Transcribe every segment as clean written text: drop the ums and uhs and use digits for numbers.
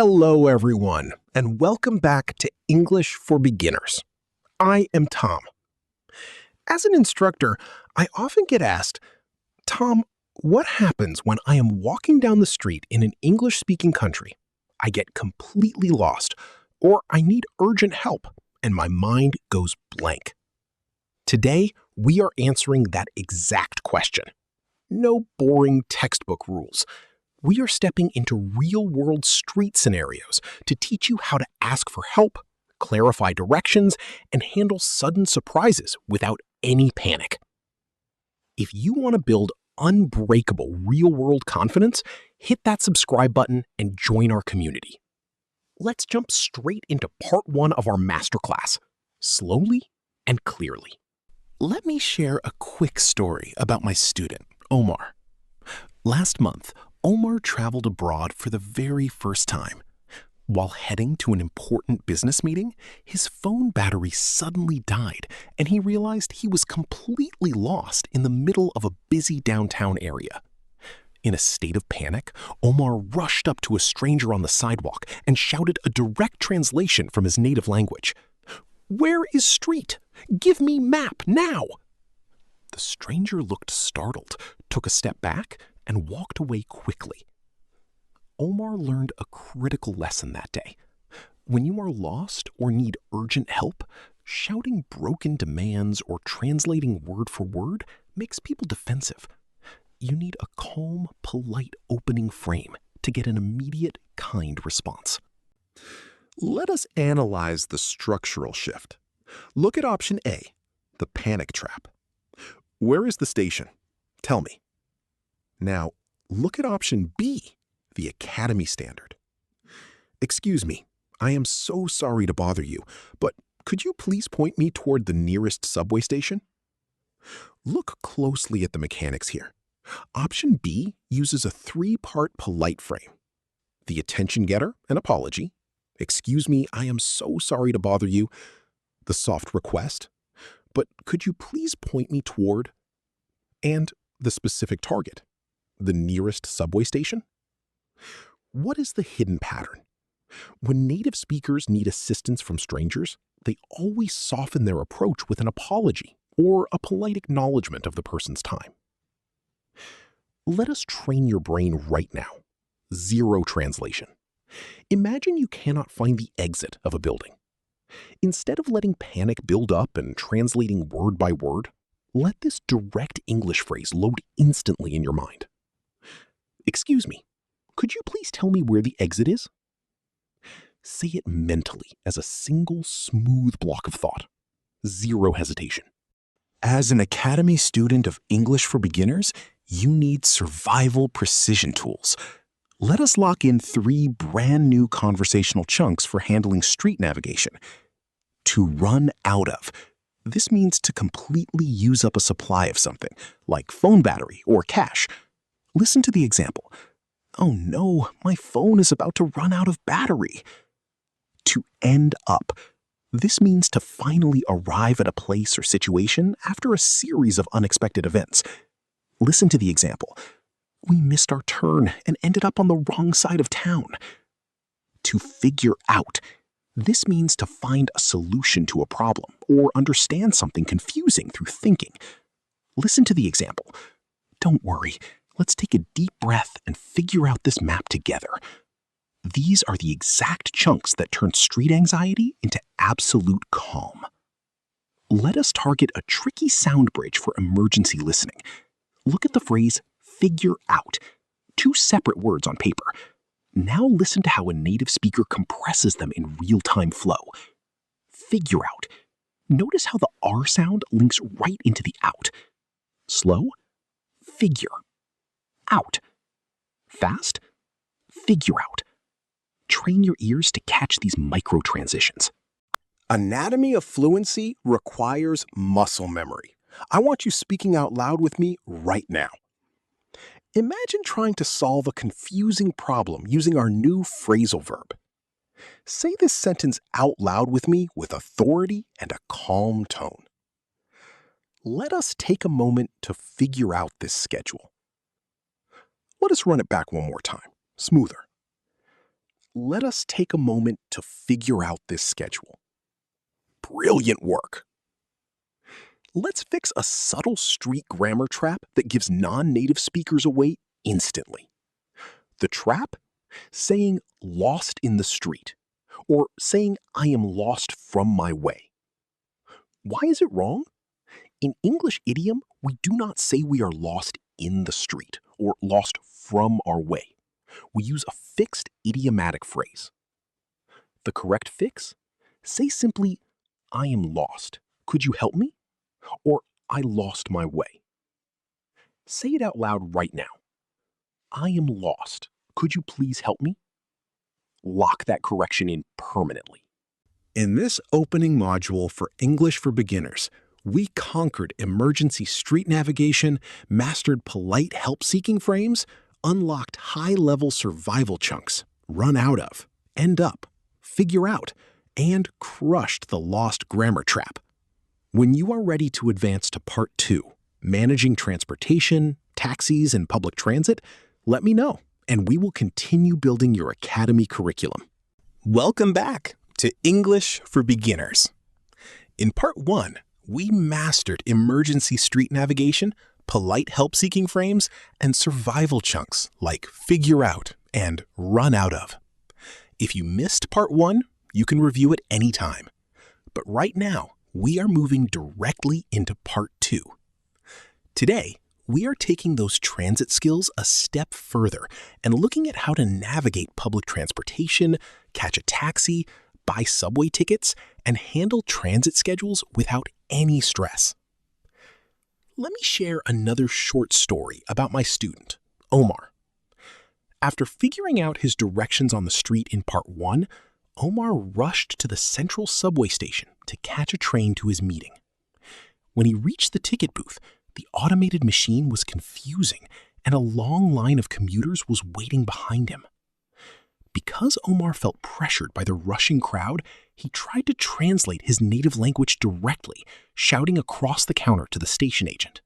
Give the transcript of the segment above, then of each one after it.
Hello, everyone, and welcome back to English for Beginners. I am Tom. As an instructor, I often get asked, Tom, what happens when I am walking down the street in an English-speaking country? I get completely lost, or I need urgent help, and my mind goes blank. Today, we are answering that exact question. No boring textbook rules. We are stepping into real-world street scenarios to teach you how to ask for help, clarify directions, and handle sudden surprises without any panic. If you want to build unbreakable real-world confidence, hit that subscribe button and join our community. Let's jump straight into part 1 of our masterclass, slowly and clearly. Let me share a quick story about my student, Omar. Last month, Omar traveled abroad for the very first time. While heading to an important business meeting, his phone battery suddenly died, and he realized he was completely lost in the middle of a busy downtown area. In a state of panic, Omar rushed up to a stranger on the sidewalk and shouted a direct translation from his native language. "Where is street? Give me map now!" The stranger looked startled, took a step back, and walked away quickly. Omar learned a critical lesson that day. When you are lost or need urgent help, shouting broken demands or translating word for word makes people defensive. You need a calm, polite opening frame to get an immediate, kind response. Let us analyze the structural shift. Look at option A, the panic trap. Where is the station? Tell me. Now, look at option B, the Academy standard. Excuse me, I am so sorry to bother you, but could you please point me toward the nearest subway station? Look closely at the mechanics here. Option B uses a 3-part polite frame. The attention getter, an apology. Excuse me, I am so sorry to bother you. The soft request. But could you please point me toward? And the specific target. The nearest subway station? What is the hidden pattern? When native speakers need assistance from strangers, they always soften their approach with an apology or a polite acknowledgement of the person's time. Let us train your brain right now. Zero translation. Imagine you cannot find the exit of a building. Instead of letting panic build up and translating word by word, let this direct English phrase load instantly in your mind. Excuse me, could you please tell me where the exit is? Say it mentally as a single smooth block of thought. Zero hesitation. As an Academy student of English for Beginners, you need survival precision tools. Let us lock in 3 brand new conversational chunks for handling street navigation. To run out of. This means to completely use up a supply of something, like phone battery or cash. Listen to the example. Oh no, my phone is about to run out of battery. To end up. This means to finally arrive at a place or situation after a series of unexpected events. Listen to the example. We missed our turn and ended up on the wrong side of town. To figure out. This means to find a solution to a problem or understand something confusing through thinking. Listen to the example. Don't worry, let's take a deep breath and figure out this map together. These are the exact chunks that turn street anxiety into absolute calm. Let us target a tricky sound bridge for emergency listening. Look at the phrase, figure out. 2 separate words on paper. Now listen to how a native speaker compresses them in real-time flow. Figure out. Notice how the R sound links right into the out. Slow, figure. Out. Fast, figure out. Train your ears to catch these micro-transitions. Anatomy of fluency requires muscle memory. I want you speaking out loud with me right now. Imagine trying to solve a confusing problem using our new phrasal verb. Say this sentence out loud with me with authority and a calm tone. Let us take a moment to figure out this schedule. Let us run it back one more time, smoother. let us take a moment to figure out this schedule. Brilliant work! Let's fix a subtle street grammar trap that gives non-native speakers away instantly. The trap? Saying lost in the street, or saying I am lost from my way. Why is it wrong? In English idiom, we do not say we are lost in the street or lost from our way. We use a fixed idiomatic phrase. The correct fix? Say simply, I am lost. Could you help me? Or I lost my way. Say it out loud right now. I am lost. Could you please help me? Lock that correction in permanently. In this opening module for English for Beginners, we conquered emergency street navigation, mastered polite help-seeking frames, unlocked high-level survival chunks, run out of, end up, figure out, and crushed the lost grammar trap. When you are ready to advance to Part 2, managing transportation, taxis, and public transit, let me know, and we will continue building your Academy curriculum. Welcome back to English for Beginners. In Part 1, we mastered emergency street navigation, polite help-seeking frames, and survival chunks like figure out and run out of. If you missed Part 1, you can review it anytime. But right now, we are moving directly into Part 2. Today, we are taking those transit skills a step further and looking at how to navigate public transportation, catch a taxi, buy subway tickets, and handle transit schedules without any stress. Let me share another short story about my student, Omar. After figuring out his directions on the street in Part 1, Omar rushed to the central subway station to catch a train to his meeting. When he reached the ticket booth, the automated machine was confusing and a long line of commuters was waiting behind him. Because Omar felt pressured by the rushing crowd, he tried to translate his native language directly, shouting across the counter to the station agent,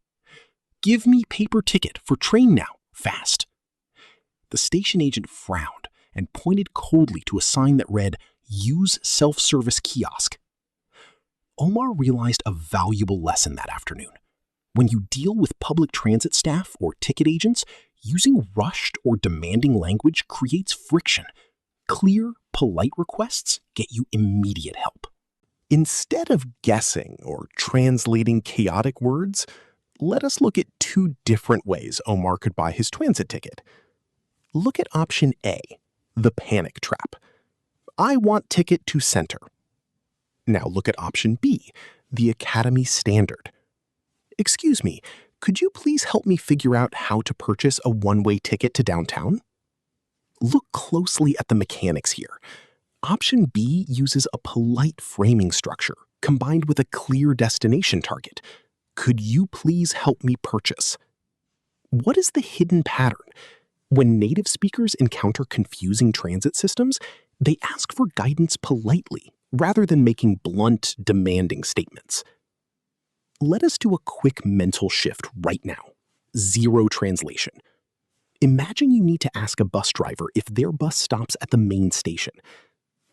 "Give me paper ticket for train now, fast." The station agent frowned and pointed coldly to a sign that read, "Use self-service kiosk." Omar realized a valuable lesson that afternoon. When you deal with public transit staff or ticket agents, using rushed or demanding language creates friction. Clear, polite requests get you immediate help. Instead of guessing or translating chaotic words, let us look at two different ways Omar could buy his transit ticket. Look at option A, the panic trap. I want ticket to center. Now look at option B, the Academy standard. Excuse me, could you please help me figure out how to purchase a one-way ticket to downtown? Look closely at the mechanics here. Option B uses a polite framing structure combined with a clear destination target. Could you please help me purchase? What is the hidden pattern? When native speakers encounter confusing transit systems, they ask for guidance politely rather than making blunt, demanding statements. Let us do a quick mental shift right now. Zero translation. Imagine you need to ask a bus driver if their bus stops at the main station.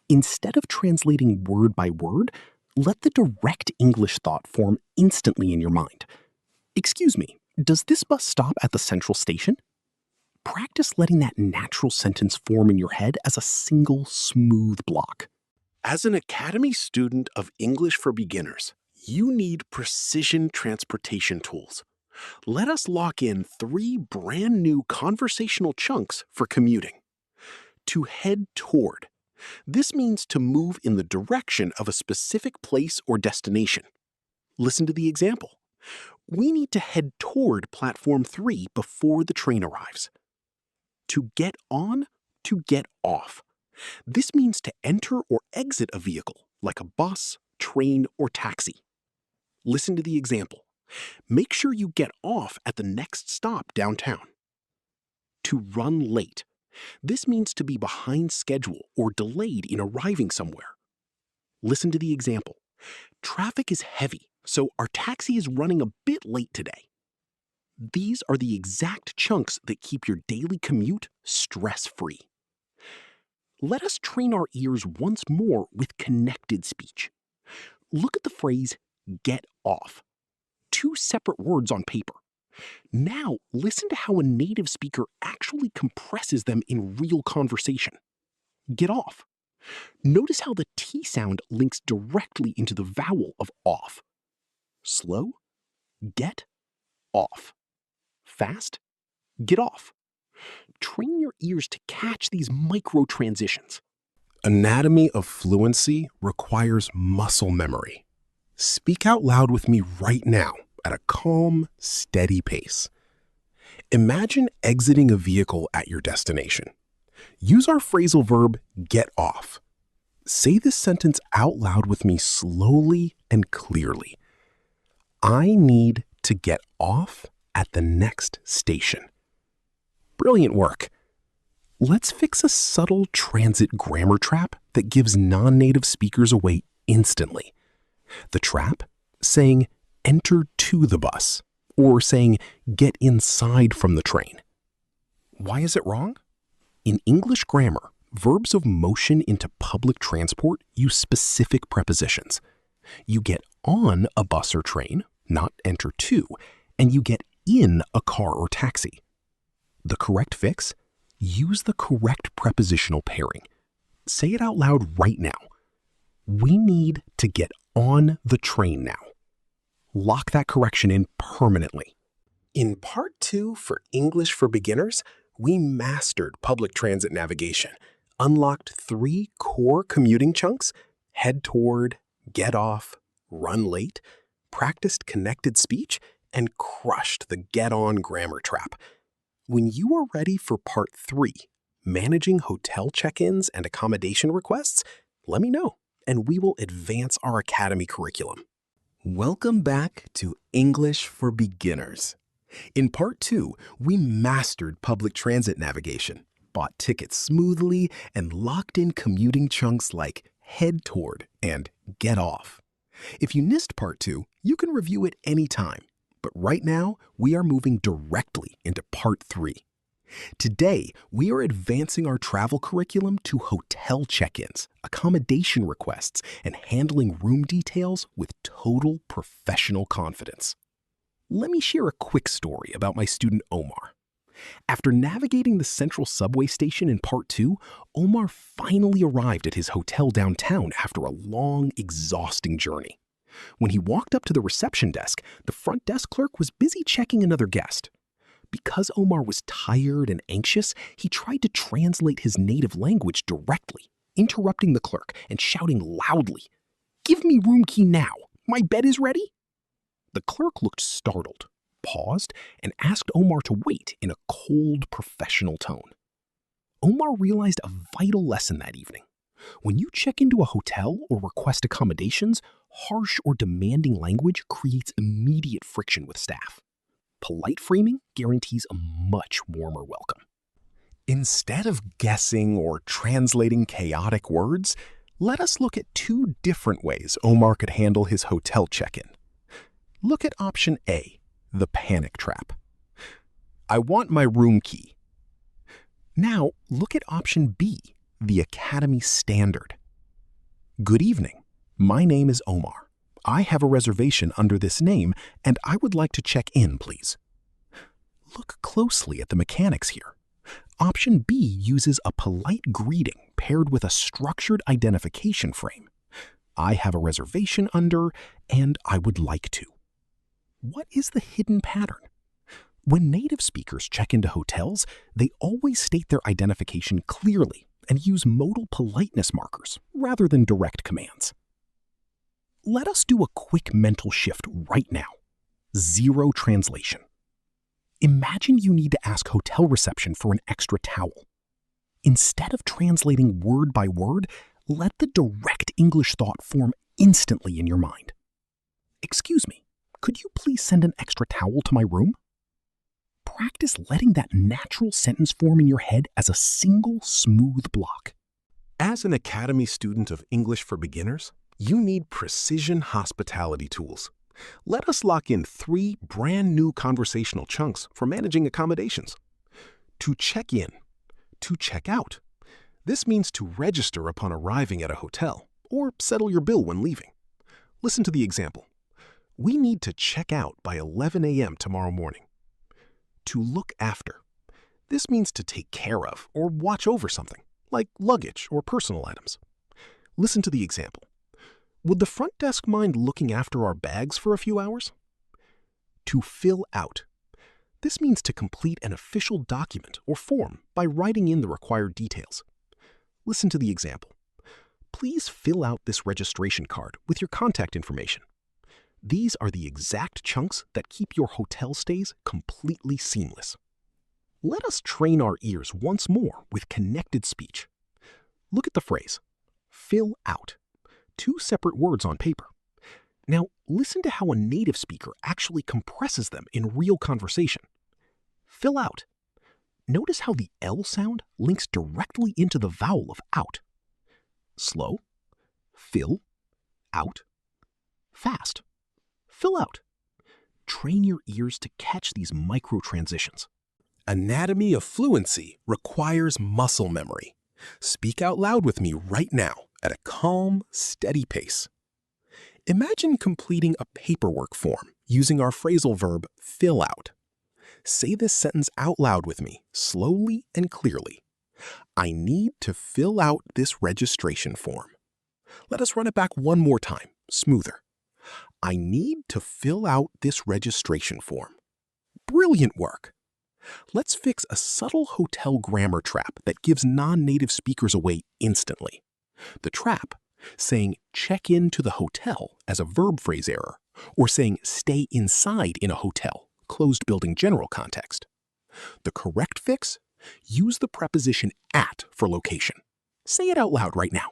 Instead of translating word by word, let the direct English thought form instantly in your mind. Excuse me, does this bus stop at the central station? Practice letting that natural sentence form in your head as a single smooth block. As an Academy student of English for Beginners, you need precision transportation tools. Let us lock in 3 brand new conversational chunks for commuting. To head toward. This means to move in the direction of a specific place or destination. Listen to the example. We need to head toward platform 3 before the train arrives. To get on, to get off. This means to enter or exit a vehicle, like a bus, train, or taxi. Listen to the example. Make sure you get off at the next stop downtown. To run late. This means to be behind schedule or delayed in arriving somewhere. Listen to the example. Traffic is heavy, so our taxi is running a bit late today. These are the exact chunks that keep your daily commute stress-free. Let us train our ears once more with connected speech. Look at the phrase, get off. Two separate words on paper. Now, listen to how a native speaker actually compresses them in real conversation. Get off. Notice how the T sound links directly into the vowel of off. Slow, get off. Fast, get off. Train your ears to catch these micro transitions. Anatomy of fluency requires muscle memory. Speak out loud with me right now at a calm, steady pace. Imagine exiting a vehicle at your destination. Use our phrasal verb, get off. Say this sentence out loud with me slowly and clearly. I need to get off at the next station. Brilliant work. Let's fix a subtle transit grammar trap that gives non-native speakers away instantly. The trap, saying enter to the bus, or saying get inside from the train. Why is it wrong? In English grammar, verbs of motion into public transport use specific prepositions. You get on a bus or train, not enter to, and you get in a car or taxi. The correct fix? Use the correct prepositional pairing. Say it out loud right now. We need to get on the train now. Lock that correction in permanently. In Part 2 for English for Beginners, we mastered public transit navigation, unlocked 3 core commuting chunks, head toward, get off, run late, practiced connected speech, and crushed the get on grammar trap. When you are ready for Part 3, managing hotel check-ins and accommodation requests, let me know, and we will advance our academy curriculum. Welcome back to English for Beginners. In Part 2, we mastered public transit navigation, bought tickets smoothly, and locked in commuting chunks like head toward and get off. If you missed Part 2, you can review it anytime. But right now, we are moving directly into Part 3. Today, we are advancing our travel curriculum to hotel check-ins, accommodation requests, and handling room details with total professional confidence. Let me share a quick story about my student Omar. After navigating the central subway station in Part 2, Omar finally arrived at his hotel downtown after a long, exhausting journey. When he walked up to the reception desk, the front desk clerk was busy checking another guest. Because Omar was tired and anxious, he tried to translate his native language directly, interrupting the clerk and shouting loudly, "Give me room key now! My bed is ready!" The clerk looked startled, paused, and asked Omar to wait in a cold, professional tone. Omar realized a vital lesson that evening. When you check into a hotel or request accommodations, harsh or demanding language creates immediate friction with staff. Polite framing guarantees a much warmer welcome. Instead of guessing or translating chaotic words, let us look at 2 different ways Omar could handle his hotel check-in. Look at option A, the panic trap. I want my room key. Now look at option B, the Academy Standard. Good evening. My name is Omar. I have a reservation under this name, and I would like to check in, please. Look closely at the mechanics here. Option B uses a polite greeting paired with a structured identification frame. I have a reservation under, and I would like to. What is the hidden pattern? When native speakers check into hotels, they always state their identification clearly and use modal politeness markers rather than direct commands. Let us do a quick mental shift right now. 0 translation. Imagine you need to ask hotel reception for an extra towel. Instead of translating word by word, let the direct English thought form instantly in your mind. Excuse me, could you please send an extra towel to my room? Practice letting that natural sentence form in your head as a single smooth block. As an Academy student of English for Beginners, you need precision hospitality tools. Let us lock in 3 brand new conversational chunks for managing accommodations. To check in, to check out. This means to register upon arriving at a hotel or settle your bill when leaving. Listen to the example. We need to check out by 11 a.m. tomorrow morning. To look after. This means to take care of or watch over something, like luggage or personal items. Listen to the example. Would the front desk mind looking after our bags for a few hours? To fill out. This means to complete an official document or form by writing in the required details. Listen to the example. Please fill out this registration card with your contact information. These are the exact chunks that keep your hotel stays completely seamless. Let us train our ears once more with connected speech. Look at the phrase, fill out. 2 separate words on paper. Now, listen to how a native speaker actually compresses them in real conversation. Fill out. Notice how the L sound links directly into the vowel of out. Slow. Fill. Out. Fast. Fill out. Train your ears to catch these micro-transitions. Anatomy of fluency requires muscle memory. Speak out loud with me right now at a calm, steady pace. Imagine completing a paperwork form using our phrasal verb fill out. Say this sentence out loud with me, slowly and clearly. I need to fill out this registration form. Let us run it back one more time, smoother. I need to fill out this registration form. Brilliant work. Let's fix a subtle hotel grammar trap that gives non-native speakers away instantly. The trap, saying check in to the hotel as a verb phrase error, or saying stay inside in a hotel, closed building general context. The correct fix? Use the preposition at for location. Say it out loud right now.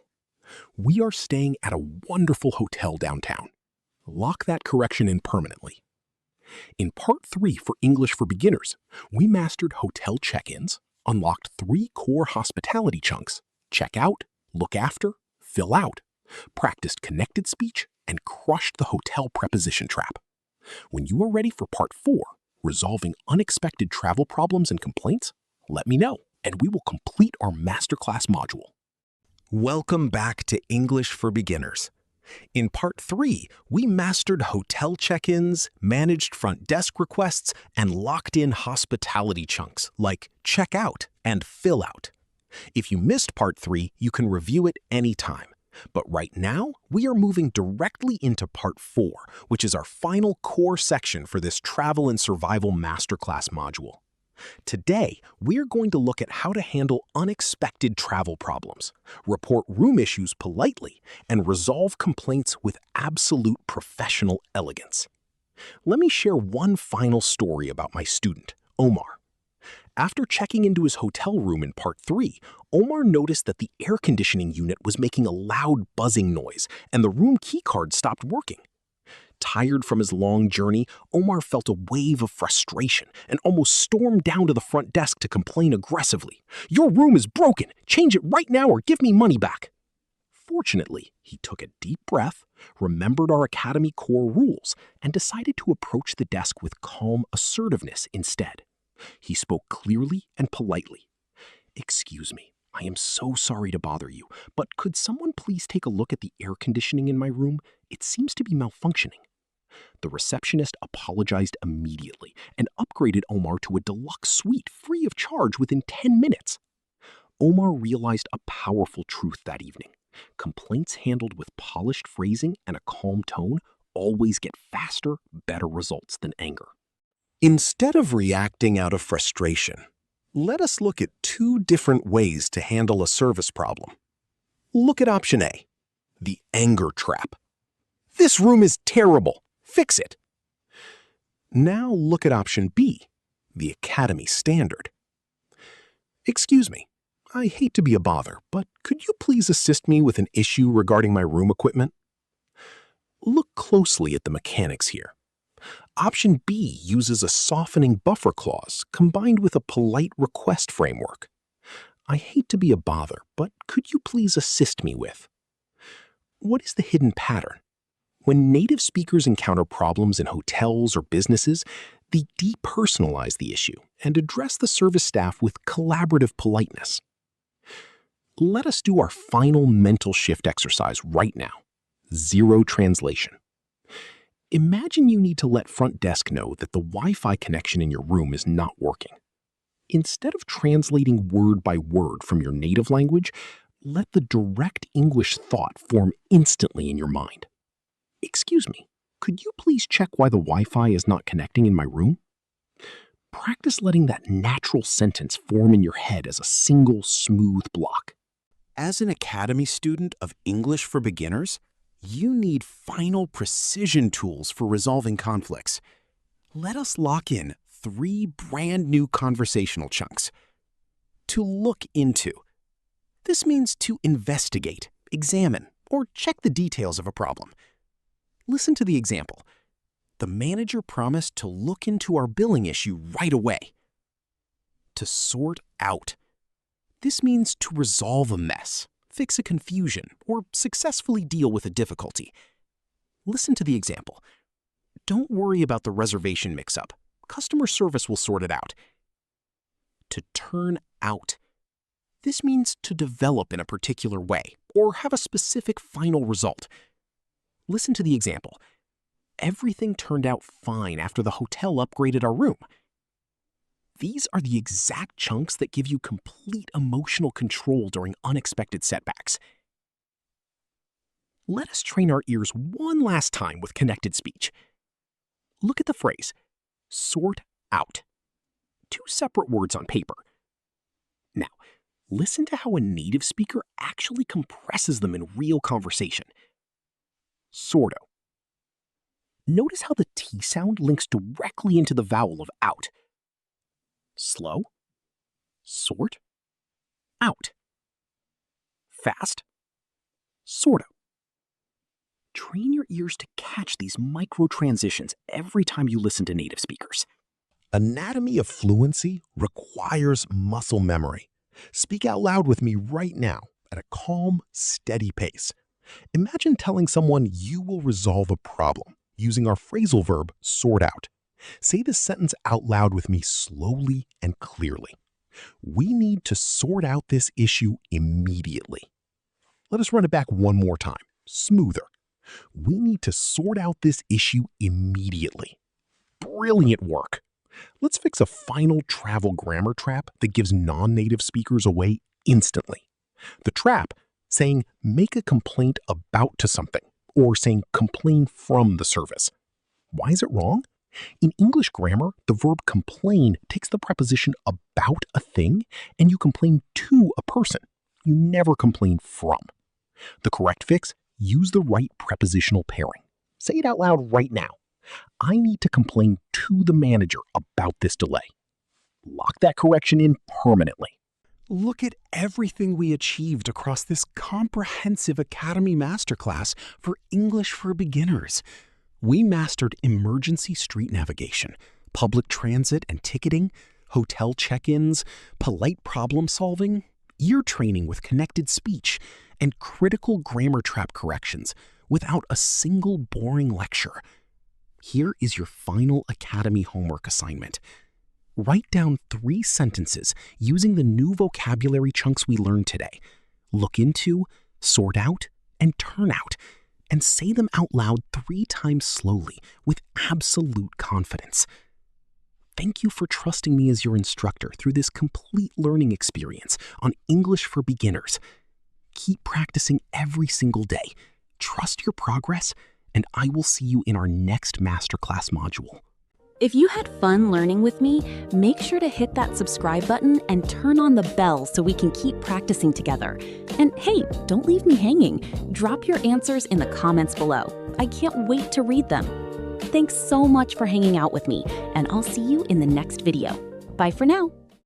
We are staying at a wonderful hotel downtown. Lock that correction in permanently. In Part 3 for English for Beginners, we mastered hotel check-ins, unlocked 3 core hospitality chunks, check out, look after, fill out, practiced connected speech, and crushed the hotel preposition trap. When you are ready for Part 4, resolving unexpected travel problems and complaints, let me know, and we will complete our masterclass module. Welcome back to English for Beginners. In Part 3, we mastered hotel check-ins, managed front desk requests, and locked in hospitality chunks like check out and fill out. If you missed Part 3, you can review it anytime. But right now, we are moving directly into Part 4, which is our final core section for this Travel and Survival Masterclass module. Today, we are going to look at how to handle unexpected travel problems, report room issues politely, and resolve complaints with absolute professional elegance. Let me share one final story about my student, Omar. After checking into his hotel room in Part 3, Omar noticed that the air conditioning unit was making a loud buzzing noise and the room keycard stopped working. Tired from his long journey, Omar felt a wave of frustration and almost stormed down to the front desk to complain aggressively. "Your room is broken! Change it right now or give me money back!" Fortunately, he took a deep breath, remembered our Academy core rules, and decided to approach the desk with calm assertiveness instead. He spoke clearly and politely. "Excuse me, I am so sorry to bother you, but could someone please take a look at the air conditioning in my room? It seems to be malfunctioning." The receptionist apologized immediately and upgraded Omar to a deluxe suite free of charge within 10 minutes. Omar realized a powerful truth that evening. Complaints handled with polished phrasing and a calm tone always get faster, better results than anger. Instead of reacting out of frustration, let us look at 2 different ways to handle a service problem. Look at option A, the anger trap. "This room is terrible. Fix it." Now look at option B, the Academy standard. "Excuse me, I hate to be a bother, but could you please assist me with an issue regarding my room equipment?" Look closely at the mechanics here. Option B uses a softening buffer clause combined with a polite request framework. "I hate to be a bother, but could you please assist me with?" What is the hidden pattern? When native speakers encounter problems in hotels or businesses, they depersonalize the issue and address the service staff with collaborative politeness. Let us do our final mental shift exercise right now. Zero translation. Imagine you need to let front desk know that the Wi-Fi connection in your room is not working. Instead of translating word by word from your native language, let the direct English thought form instantly in your mind. Excuse me, could you please check why the Wi-Fi is not connecting in my room? Practice letting that natural sentence form in your head as a single smooth block. As an Academy student of English for Beginners, you need final precision tools for resolving conflicts. Let us lock in 3 brand new conversational chunks. To look into. This means to investigate, examine, or check the details of a problem. Listen to the example. The manager promised to look into our billing issue right away. To sort out. This means to resolve a mess, fix a confusion, or successfully deal with a difficulty. Listen to the example. Don't worry about the reservation mix-up. Customer service will sort it out. To turn out. This means to develop in a particular way or have a specific final result. Listen to the example. Everything turned out fine after the hotel upgraded our room. These are the exact chunks that give you complete emotional control during unexpected setbacks. Let us train our ears one last time with connected speech. Look at the phrase, sort out. 2 separate words on paper. Now, listen to how a native speaker actually compresses them in real conversation. Sorto. Notice how the T sound links directly into the vowel of out. Slow, sort, out. Fast, sorto. Train your ears to catch these micro transitions every time you listen to native speakers. Anatomy of fluency requires muscle memory. Speak out loud with me right now at a calm, steady pace. Imagine telling someone you will resolve a problem using our phrasal verb sort out. Say this sentence out loud with me slowly and clearly. We need to sort out this issue immediately. Let us run it back one more time, smoother. We need to sort out this issue immediately. Brilliant work. Let's fix a final travel grammar trap that gives non-native speakers away instantly. The trap saying make a complaint about to something or saying complain from the service. Why is it wrong? In English grammar, the verb complain takes the preposition about a thing, and you complain to a person. You never complain from. The correct fix, use the right prepositional pairing. Say it out loud right now. I need to complain to the manager about this delay. Lock that correction in permanently. Look at everything we achieved across this comprehensive Academy Masterclass for English for Beginners. We mastered emergency street navigation, public transit and ticketing, hotel check-ins, polite problem solving, ear training with connected speech, and critical grammar trap corrections without a single boring lecture. Here is your final Academy homework assignment. Write down 3 sentences using the new vocabulary chunks we learned today. Look into, sort out, and turn out, and say them out loud 3 times slowly with absolute confidence. Thank you for trusting me as your instructor through this complete learning experience on English for Beginners. Keep practicing every single day. Trust your progress, and I will see you in our next masterclass module. If you had fun learning with me, make sure to hit that subscribe button and turn on the bell so we can keep practicing together. And hey, don't leave me hanging. Drop your answers in the comments below. I can't wait to read them. Thanks so much for hanging out with me, and I'll see you in the next video. Bye for now.